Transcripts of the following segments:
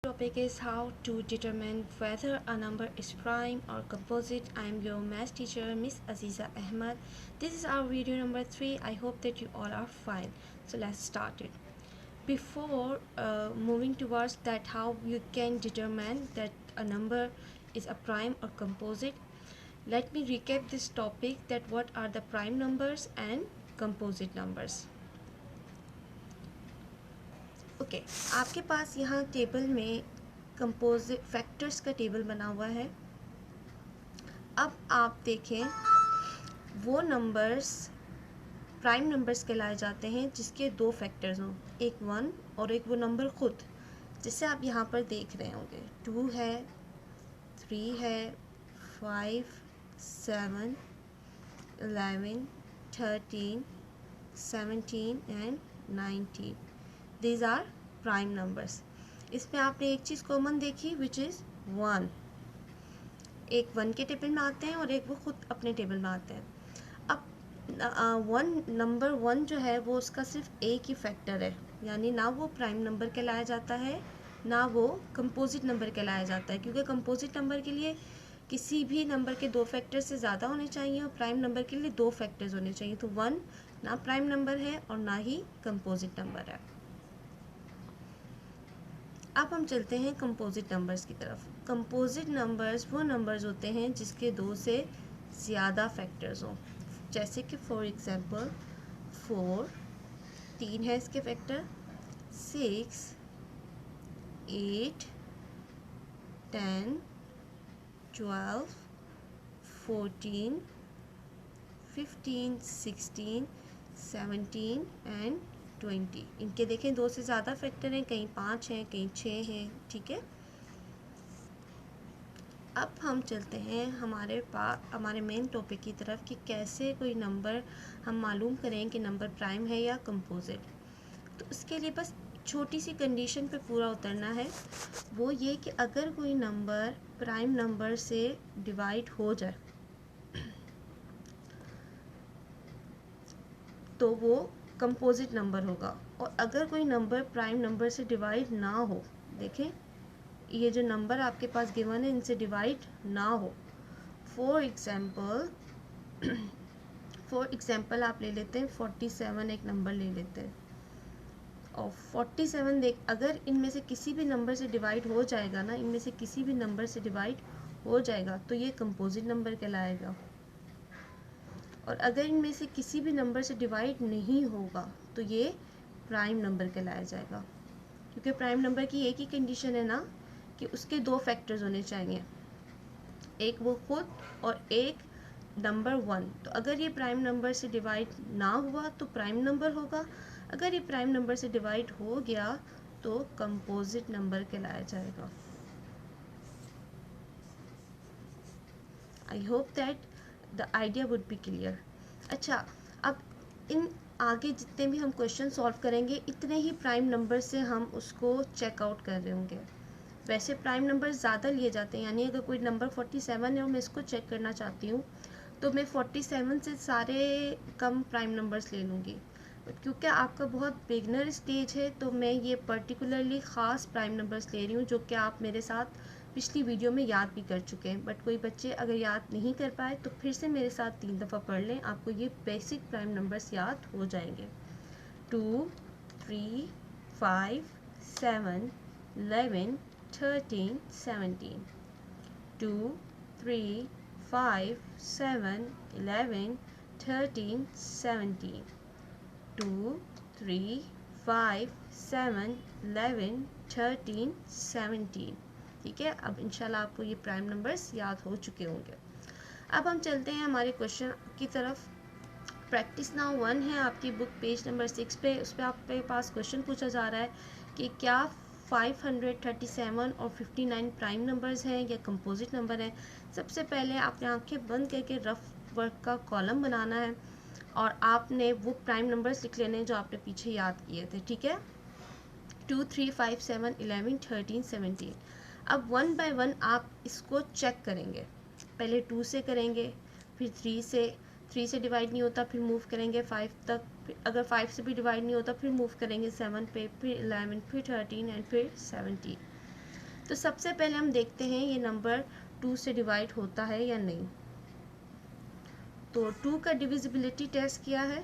Topic is how to determine whether a number is prime or composite. I am your math teacher, Miss Aziza Ahmad. This is our video number 3. I hope that you all are fine. So let's start it. Before moving towards that, how you can determine that a number is a prime or composite, let me recap this topic, that what are the prime numbers and composite numbers. Okay आपके पास यहाँ table में composite factors का table बना हुआ है. अब आप देखें, वो नंबर्स प्राइम नंबर्स कहलाए जाते हैं जिसके दो फैक्टर्स हों, एक 1 और एक वो नंबर ख़ुद, जिससे आप यहाँ पर देख रहे होंगे 2 है, 3 है, 5, 7, 11, 13, 17 and 19. These are prime numbers. इसमें आपने एक चीज़ कॉमन देखी विच इज़ 1. एक 1 के टेबल में आते हैं और एक वो खुद अपने टेबल में आते हैं. अब नंबर 1 जो है वो उसका सिर्फ एक ही फैक्टर है, यानी ना वो प्राइम नंबर कहलाया जाता है ना वो कंपोजिट नंबर कहलाया जाता है, क्योंकि कंपोजिट नंबर के लिए किसी भी नंबर के दो फैक्टर से ज़्यादा होने चाहिए और प्राइम नंबर के लिए दो फैक्टर्स होने चाहिए. तो 1 ना प्राइम नंबर है और ना ही कंपोजिट नंबर है. अब हम चलते हैं कंपोजिट नंबर्स की तरफ. कंपोजिट नंबर्स वो नंबर्स होते हैं जिसके दो से ज़्यादा फैक्टर्स हों, जैसे कि फॉर एग्जांपल 4, 3 है इसके फैक्टर, 6, 8, 10, 12, 14, 15, 16, 17 एंड 20. इनके देखें दो से ज़्यादा फैक्टर हैं, कहीं 5 हैं, कहीं 6 हैं. ठीक है, अब हम चलते हैं हमारे मेन टॉपिक की तरफ कि कैसे कोई नंबर हम मालूम करें कि नंबर प्राइम है या कंपोजिट. तो उसके लिए बस छोटी सी कंडीशन पे पूरा उतरना है, वो ये कि अगर कोई नंबर प्राइम नंबर से डिवाइड हो जाए तो वो कंपोजिट नंबर होगा, और अगर कोई नंबर प्राइम नंबर से डिवाइड ना हो, देखें ये जो नंबर आपके पास गिवन है इनसे डिवाइड ना हो. फॉर एग्जांपल आप ले लेते हैं 47, एक नंबर ले लेते हैं, और 47 अगर इनमें से किसी भी नंबर से डिवाइड हो जाएगा ना, इनमें से किसी भी नंबर से डिवाइड हो जाएगा तो ये कंपोजिट नंबर कहलाएगा. और अगर इनमें से किसी भी नंबर से डिवाइड नहीं होगा तो ये प्राइम नंबर कहलाया जाएगा, क्योंकि प्राइम नंबर की एक ही कंडीशन है ना कि उसके दो फैक्टर्स होने चाहिए, एक वो खुद और एक नंबर 1. तो अगर ये प्राइम नंबर से डिवाइड ना हुआ तो प्राइम नंबर होगा, अगर ये प्राइम नंबर से डिवाइड हो गया तो कंपोजिट नंबर कहलाया जाएगा. आई hope that the idea would be clear. अच्छा, अब इन आगे जितने भी हम क्वेश्चन सॉल्व करेंगे इतने ही प्राइम नंबर से हम उसको चेकआउट कर रहे होंगे. वैसे प्राइम नंबर ज़्यादा लिए जाते हैं, यानी अगर कोई नंबर 47 है और मैं इसको चेक करना चाहती हूँ तो मैं 47 से सारे कम प्राइम नंबर्स ले लूँगी. बट क्योंकि आपका बहुत बिगनर स्टेज है तो मैं ये पर्टिकुलरली ख़ास प्राइम नंबर्स ले रही हूँ जो कि आप मेरे साथ पिछली वीडियो में याद भी कर चुके हैं. बट कोई बच्चे अगर याद नहीं कर पाए तो फिर से मेरे साथ 3 दफ़ा पढ़ लें, आपको ये बेसिक प्राइम नंबर्स याद हो जाएंगे. 2, 3, 5, 7, 11, 13, 17. 2, 3, 5, 7, 11, 13, 17. 2, 3, 5, 7, 11, 13, 17. ठीक है, अब इंशाल्लाह आपको ये प्राइम नंबर्स याद हो चुके होंगे. अब हम चलते हैं हमारे क्वेश्चन की तरफ. प्रैक्टिस नाउ 1 है आपकी बुक, पेज नंबर 6 पे. उस पर आपके पास क्वेश्चन पूछा जा रहा है कि क्या 537 और 59 प्राइम नंबर्स हैं या कंपोजिट नंबर हैं. सबसे पहले आपने आंखें बंद करके रफ वर्क का कॉलम बनाना है और आपने वो प्राइम नंबर्स लिख लेने जो आपने पीछे याद किए थे. ठीक है, 2, 3, 5, 7, 11, 13, 17. अब 1 बाय 1 आप इसको चेक करेंगे. पहले 2 से करेंगे, फिर 3 से डिवाइड नहीं होता फिर मूव करेंगे 5 तक, फिर अगर 5 से भी डिवाइड नहीं होता फिर मूव करेंगे 7 पे, फिर 11, फिर 13 एंड फिर 17. तो सबसे पहले हम देखते हैं ये नंबर 2 से डिवाइड होता है या नहीं। तो 2 का डिविजिबिलिटी टेस्ट क्या है?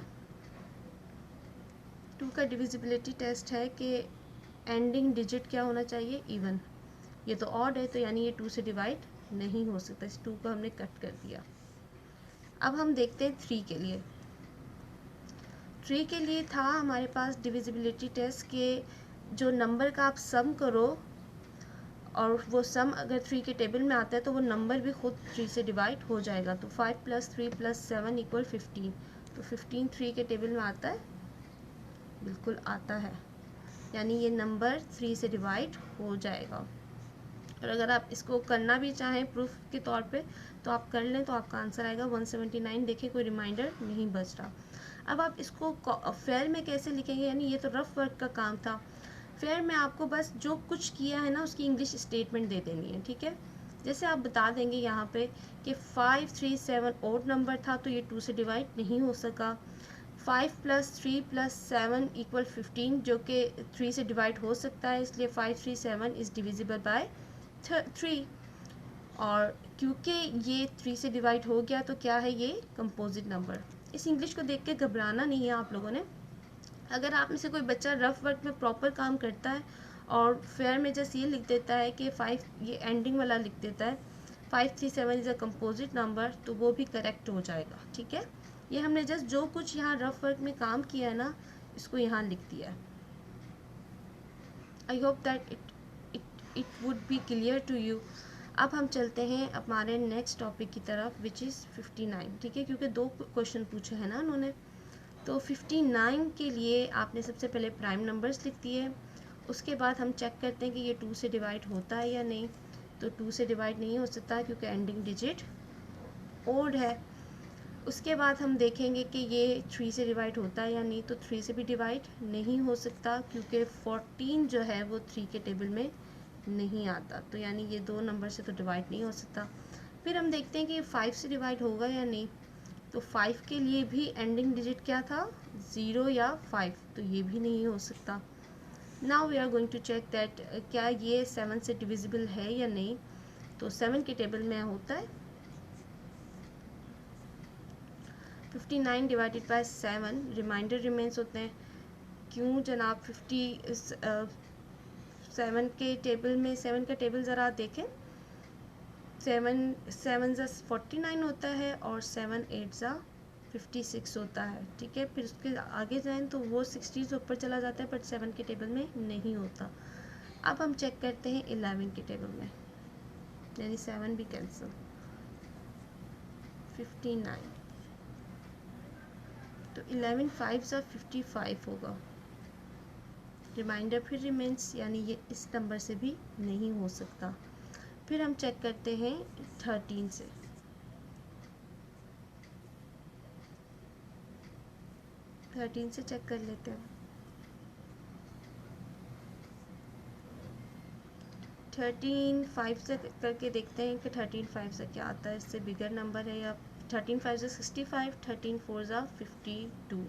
2 का डिविजिबिलिटी टेस्ट है कि एंडिंग डिजिट क्या होना चाहिए? इवन। ये तो ऑड है, तो यानी ये 2 से डिवाइड नहीं हो सकता, इस 2 को हमने कट कर दिया। अब हम देखते हैं 3 के लिए। 3 के लिए था हमारे पास डिविजिबिलिटी टेस्ट के जो नंबर का आप सम करो और वो सम अगर 3 के टेबल में आता है तो वो नंबर भी खुद 3 से डिवाइड हो जाएगा। तो 5 + 3 + 7 = 15। तो 15 3 के टेबल में आता है, बिल्कुल आता है, यानी ये नंबर 3 से डिवाइड हो जाएगा। और अगर आप इसको करना भी चाहें प्रूफ के तौर पे तो आप कर लें, तो आपका आंसर आएगा 179। देखिए कोई रिमाइंडर नहीं बच रहा। अब आप इसको फेयर में कैसे लिखेंगे, यानी ये तो रफ वर्क का काम था। फेयर में आपको बस जो कुछ किया है ना उसकी इंग्लिश स्टेटमेंट दे देनी है, ठीक है। जैसे आप बता देंगे यहाँ पे कि 5 3 7 ओड नंबर था तो ये 2 से डिवाइड नहीं हो सका। 5 + 3 + 7 = 15 जो कि 3 से डिवाइड हो सकता है, इसलिए 5 3 7 इज़ डिविजिबल बाय 3। और क्योंकि ये 3 से डिवाइड हो गया तो क्या है, ये कंपोजिट नंबर। इस इंग्लिश को देख के घबराना नहीं है आप लोगों ने। अगर आप में से कोई बच्चा रफ वर्क में प्रॉपर काम करता है और फेयर में जैसे ये लिख देता है कि 5, ये एंडिंग वाला लिख देता है 5 3 7 इज़ अ कंपोजिट नंबर, तो वो भी करेक्ट हो जाएगा, ठीक है। ये हमने जस्ट जो कुछ यहाँ रफ वर्क में काम किया है ना, इसको यहाँ लिख दिया है। I hope that it would be clear to you. अब हम चलते हैं हमारे नेक्स्ट टॉपिक की तरफ, विच इज़ 59, ठीक है, क्योंकि 2 क्वेश्चन पूछे हैं ना उन्होंने। तो 59 के लिए आपने सबसे पहले प्राइम नंबर्स लिख दिए। उसके बाद हम चेक करते हैं कि ये 2 से डिवाइड होता है या नहीं। तो 2 से डिवाइड नहीं हो सकता क्योंकि एंडिंग डिजिट ओड है। उसके बाद हम देखेंगे कि ये 3 से डिवाइड होता है या नहीं। तो 3 से भी डिवाइड नहीं हो सकता क्योंकि 14 जो है वो 3 के टेबल में नहीं आता, तो यानी ये 2 नंबर से तो डिवाइड नहीं हो सकता। फिर हम देखते हैं कि 5 से डिवाइड होगा या नहीं। तो 5 के लिए भी एंडिंग डिजिट क्या था, 0 या 5, तो ये भी नहीं हो सकता। Now we are going to check that क्या ये 7 से डिविजिबल है या नहीं। तो 7 के टेबल में होता है 59 डिवाइडेड बाय 7, रिमाइंडर रिमेंस होते हैं। क्यों जनाब? 7 के टेबल में, 7 का टेबल ज़रा देखें। 7 ज़ा 49 होता है और 7 8 ज़ा 56 होता है, ठीक है। फिर उसके आगे जाएं तो वो 60 से ऊपर चला जाता है, बट 7 के टेबल में नहीं होता। अब हम चेक करते हैं 11 के टेबल में, यानी 7 भी कैंसिल। 59, तो 11 5 ज़ा 55 होगा। रिमाइंडर फिर रिमेंस, यानी ये इस नंबर से भी नहीं हो सकता। फिर हम चेक करते हैं 13 से। 13 से चेक कर लेते हैं। 13 5 से करके देखते हैं कि 13 5 से क्या आता है, इससे बिगर नंबर है या 13 5 से 65, 13 4 ज़ा 52।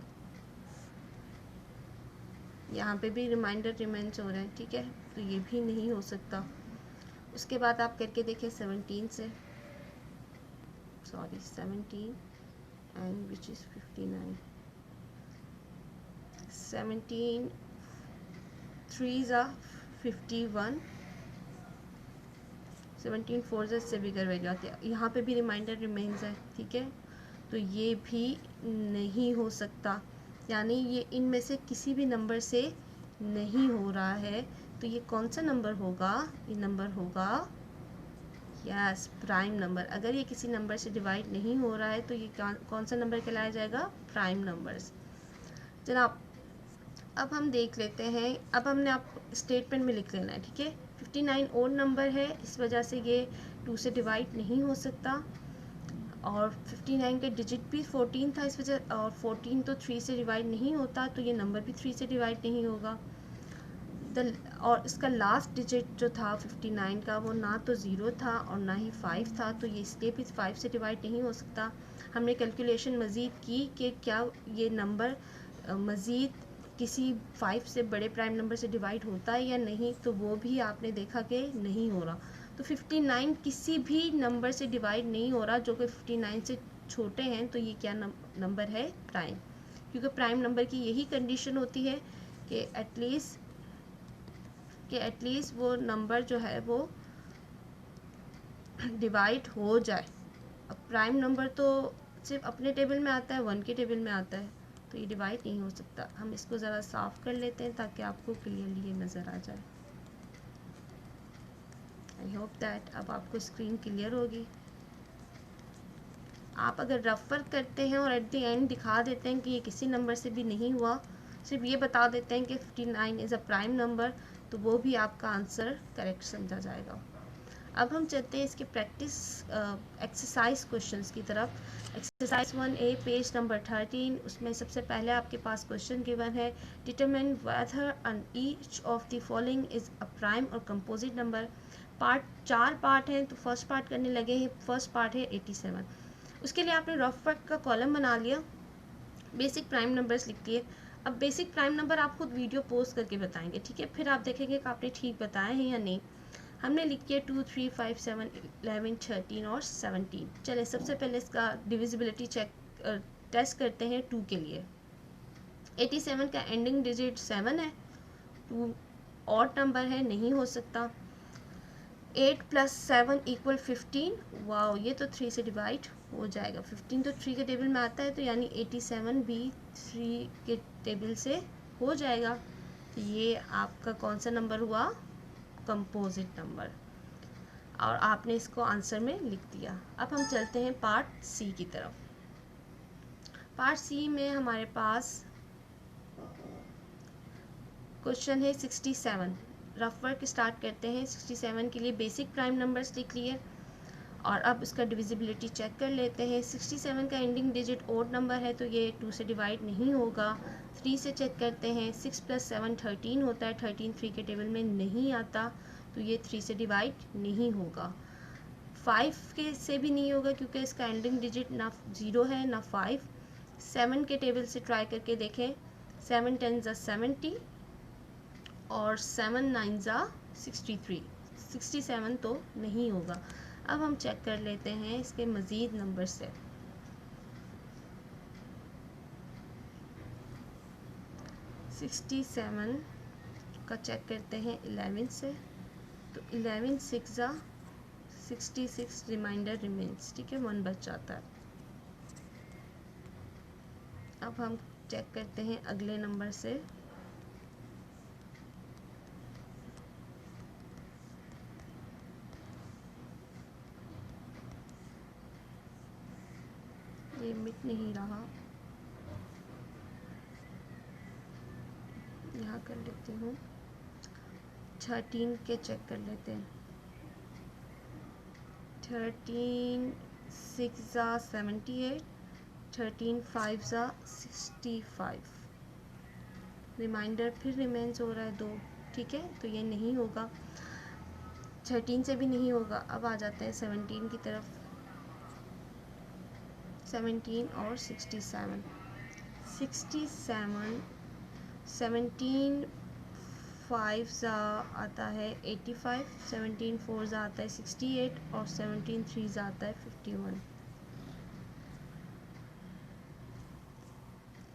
यहाँ पे भी रिमाइंडर रिमेंस हो रहे हैं, ठीक है, तो ये भी नहीं हो सकता। उसके बाद आप करके देखें 17 से, सॉरी 17 एंड विच इज़ 59। 17 3 ज़ा 51, 17 4 ज़ा इससे बिगर वैल्यू आती है। यहाँ पे भी रिमाइंडर रिमेंस है, ठीक है, तो ये भी नहीं हो सकता, यानी ये इनमें से किसी भी नंबर से नहीं हो रहा है। तो ये कौन सा नंबर होगा? ये नंबर होगा यस प्राइम नंबर। अगर ये किसी नंबर से डिवाइड नहीं हो रहा है तो ये कौन सा नंबर कहलाया जाएगा? Prime numbers. जनाब अब हम देख लेते हैं, अब हमने आप स्टेटमेंट में लिख लेना है, ठीक है। 59 ओड नंबर है, इस वजह से ये 2 से डिवाइड नहीं हो सकता। और 59 का डिजिट भी 14 था, इस वजह, और 14 तो 3 से डिवाइड नहीं होता, तो ये नंबर भी 3 से डिवाइड नहीं होगा। और इसका लास्ट डिजिट जो था 59 का, वो ना तो 0 था और ना ही 5 था, तो ये इसलिए भी 5 से डिवाइड नहीं हो सकता। हमने कैलकुलेशन मज़ीद की कि क्या ये नंबर मज़ीद किसी 5 से बड़े प्राइम नंबर से डिवाइड होता है या नहीं, तो वो भी आपने देखा कि नहीं हो रहा। तो 59 किसी भी नंबर से डिवाइड नहीं हो रहा जो कि 59 से छोटे हैं, तो ये क्या नंबर है? प्राइम। क्योंकि प्राइम नंबर की यही कंडीशन होती है कि एटलीस्ट वो नंबर जो है वो डिवाइड हो जाए। अब प्राइम नंबर तो सिर्फ अपने टेबल में आता है, 1 के टेबल में आता है, तो ये डिवाइड नहीं हो सकता। हम इसको ज़रा साफ़ कर लेते हैं ताकि आपको क्लियरली ये नज़र आ जाए। आई होप दैट अब आपको स्क्रीन क्लियर होगी। आप अगर रफ वर्क करते हैं और एट द एंड दिखा देते हैं कि ये किसी नंबर से भी नहीं हुआ, सिर्फ ये बता देते हैं कि 59 इज़ अ प्राइम नंबर, तो वो भी आपका आंसर करेक्ट समझा जाएगा। अब हम चलते हैं इसके प्रैक्टिस एक्सरसाइज क्वेश्चंस की तरफ। एक्सरसाइज 1A पेज नंबर 13, उसमें सबसे पहले आपके पास क्वेश्चन गिवन है, determine whether an each of the following is a prime और कंपोजिट नंबर। चार पार्ट हैं, तो फर्स्ट पार्ट करने लगे हैं। फर्स्ट पार्ट है 87। उसके लिए आपने रफ वर्क का कॉलम बना लिया, बेसिक प्राइम नंबर्स लिख दिए। अब बेसिक प्राइम नंबर आप खुद वीडियो पोस्ट करके बताएंगे, ठीक है? फिर आप देखेंगे कि आपने ठीक बताए हैं या नहीं। हमने लिख किया 2, 3, 5, 7, 11, 13 और 17। चले सबसे पहले इसका डिविजिबिलिटी टेस्ट करते हैं 2 के लिए। 87 का एंडिंग डिजिट 7 है, 2 ऑड नंबर है, नहीं हो सकता। 8 + 7 = 15। वाओ, ये तो 3 से डिवाइड हो जाएगा। 15 तो 3 के टेबल में आता है, तो यानी 87 भी 3 के टेबल से हो जाएगा। तो ये आपका कौन सा नंबर हुआ? Composite number. और आपने इसको आंसर में लिख दिया। अब हम चलते हैं पार्ट सी की तरफ। पार्ट सी में हमारे पास क्वेश्चन है 67। रफ वर्क स्टार्ट करते हैं। 67 के लिए बेसिक प्राइम नंबर्स लिख लिए और अब इसका डिविजिबिलिटी चेक कर लेते हैं। 67 का एंडिंग डिजिट ओड नंबर है, तो ये 2 से डिवाइड नहीं होगा। 3 से चेक करते हैं। 6 + 7 13 होता है, 13 3 के टेबल में नहीं आता, तो ये 3 से डिवाइड नहीं होगा। 5 के से भी नहीं होगा क्योंकि इसका एंडिंग डिजिट ना 0 है ना 5। 7 के टेबल से ट्राई करके देखें। 7 10 70 और 7 9 63। 67 तो नहीं होगा। अब हम चेक कर लेते हैं इसके मज़ीद नंबर से। सिक्सटी सेवन का चेक करते हैं 11 से, तो 11 6 66, रिमाइंडर रिमेन्स, ठीक है, 1 बच जाता है। अब हम चेक करते हैं अगले नंबर से। ये मिट नहीं रहा, यहाँ कर लेती हूँ। 13 के चेक कर लेते हैं। 13 6 78, 13 5 65, रिमाइंडर फिर रिमेन्स हो रहा है 2, ठीक है, तो ये नहीं होगा। 13 से भी नहीं होगा। अब आ जाते हैं 17 की तरफ। 17 और 67। 67 17 5 आता है 85, 17 4 आता है 68 और 17 3 आता है 51।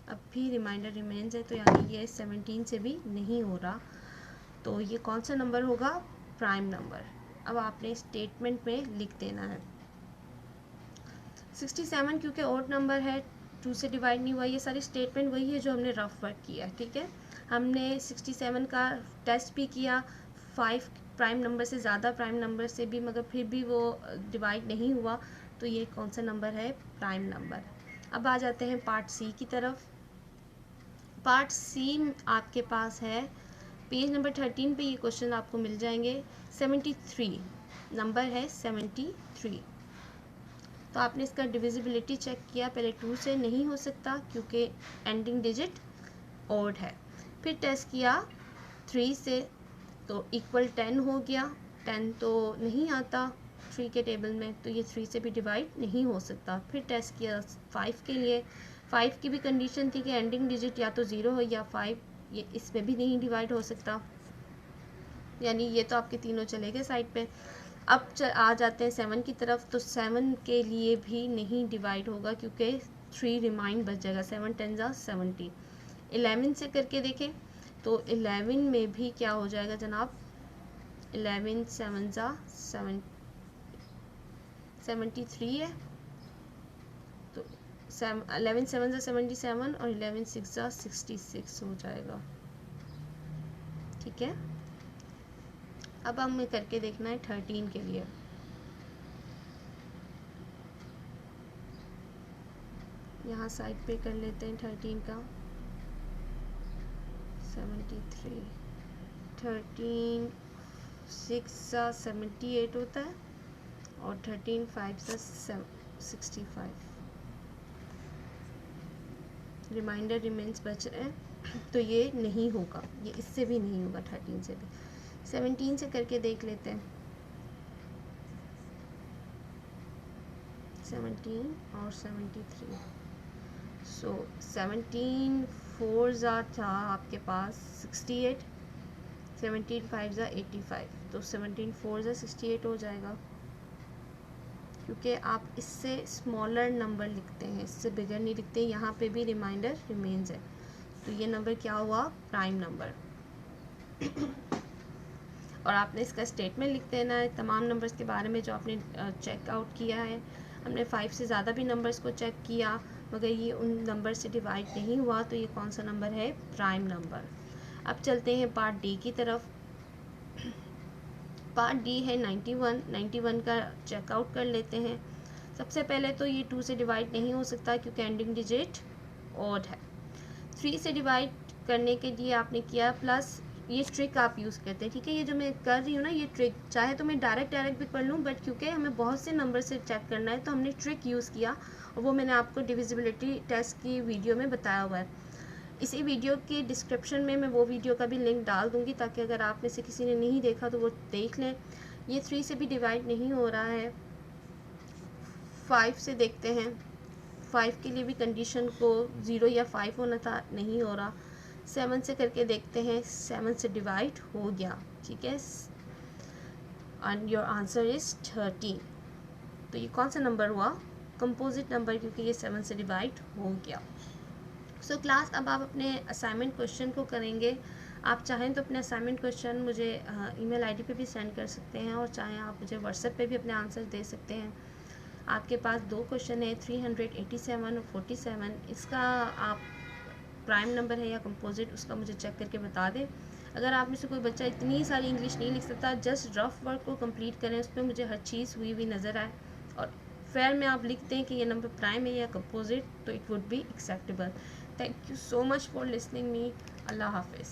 अब भी रिमाइंडर रिमेन्स है, तो यानी ये 17 से भी नहीं हो रहा, तो ये कौन सा नंबर होगा? Prime number. अब आपने स्टेटमेंट में लिख देना है। 67 क्योंकि ऑड नंबर है, 2 से डिवाइड नहीं हुआ। ये सारी स्टेटमेंट वही है जो हमने रफ वर्क किया, ठीक है। हमने 67 का टेस्ट भी किया 5 प्राइम नंबर से, ज़्यादा प्राइम नंबर से भी, मगर फिर भी वो डिवाइड नहीं हुआ, तो ये कौन सा नंबर है? Prime number. अब आ जाते हैं पार्ट सी की तरफ। पार्ट सी आपके पास है पेज नंबर 13 पे, ये क्वेश्चन आपको मिल जाएंगे। 73 नंबर है, 73। तो आपने इसका डिविजिबिलिटी चेक किया, पहले 2 से नहीं हो सकता क्योंकि एंडिंग डिजिट ऑड है। फिर टेस्ट किया 3 से, तो इक्वल 10 हो गया। 10 तो नहीं आता 3 के टेबल में, तो ये 3 से भी डिवाइड नहीं हो सकता। फिर टेस्ट किया 5 के लिए। 5 की भी कंडीशन थी कि एंडिंग डिजिट या तो 0 हो या 5, ये इसमें भी नहीं डिवाइड हो सकता, यानी ये तो आपके तीनों चले गए साइड पे। अब आ जाते हैं 7 की तरफ, तो 7 के लिए भी नहीं डिवाइड होगा क्योंकि 3 रिमाइंड बच जाएगा। 7 10 जा 70। 11 से करके देखें तो 11 में भी क्या हो जाएगा जनाब, 11 7 जा 73 है, तो 11 7 जा 77 और 11 6 जा 66 हो जाएगा। ठीक है, अब हमें करके देखना है 13 के लिए। यहाँ साइड पे कर लेते हैं 13 का। 73, 13 6 सा 78 होता है और 13 5 सा 65। रिमाइंडर रिमेंस बच रहे हैं, तो ये नहीं होगा, ये इससे भी नहीं होगा, 13 से भी। 17 से करके देख लेते हैं। 17 और 73, सो 17 4 जा था आपके पास 68, 17 5 जा 85, तो 17 4 जा 68 हो जाएगा, क्योंकि आप इससे स्मॉलर नंबर लिखते हैं, इससे बिगर नहीं लिखते। यहाँ पे भी रिमाइंडर रिमेन्स है, तो ये नंबर क्या हुआ, प्राइम नंबर। और आपने इसका स्टेटमेंट लिख देना है तमाम नंबर्स के बारे में जो आपने चेकआउट किया है। हमने 5 से ज़्यादा भी नंबर्स को चेक किया मगर ये उन नंबर से डिवाइड नहीं हुआ, तो ये कौन सा नंबर है, प्राइम नंबर। अब चलते हैं पार्ट डी की तरफ। पार्ट डी है 91। 91 का चेकआउट कर लेते हैं। सबसे पहले तो ये 2 से डिवाइड नहीं हो सकता क्योंकि एंडिंग डिजिट ऑड है। 3 से डिवाइड करने के लिए आपने किया प्लस, ये ट्रिक आप यूज़ करते हैं। ठीक है, ये जो मैं कर रही हूँ ना, ये ट्रिक चाहे तो मैं डायरेक्ट भी कर लूँ, बट क्योंकि हमें बहुत से नंबर से चेक करना है तो हमने ट्रिक यूज़ किया, और वो मैंने आपको डिविजिबिलिटी टेस्ट की वीडियो में बताया हुआ है। इसी वीडियो के डिस्क्रिप्शन में मैं वो वीडियो का भी लिंक डाल दूँगी, ताकि अगर आप में से किसी ने नहीं देखा तो वो देख लें। ये 3 से भी डिवाइड नहीं हो रहा है। 5 से देखते हैं, 5 के लिए भी कंडीशन को 0 या 5 होना था, नहीं हो रहा। 7 से करके देखते हैं, 7 से डिवाइड हो गया। ठीक है, एंड योर आंसर इज़ 13। तो ये कौन सा नंबर हुआ, कंपोजिट नंबर, क्योंकि ये 7 से डिवाइड हो गया। सो क्लास, अब आप अपने असाइनमेंट क्वेश्चन को करेंगे। आप चाहें तो अपने असाइनमेंट क्वेश्चन मुझे ईमेल आईडी पे भी सेंड कर सकते हैं, और चाहें आप मुझे व्हाट्सएप पे भी अपने आंसर दे सकते हैं। आपके पास 2 क्वेश्चन है, 387 और 47। इसका आप प्राइम नंबर है या कंपोजिट, उसका मुझे चेक करके बता दें। अगर आप में से कोई बच्चा इतनी सारी इंग्लिश नहीं लिख सकता, जस्ट रफ वर्क को कंप्लीट करें, उसमें मुझे हर चीज़ हुई हुई नज़र आए, और फेयर में आप लिखते हैं कि ये नंबर प्राइम है या कंपोजिट, तो it would be acceptable. Thank you so much for listening me. अल्लाह हाफिज़।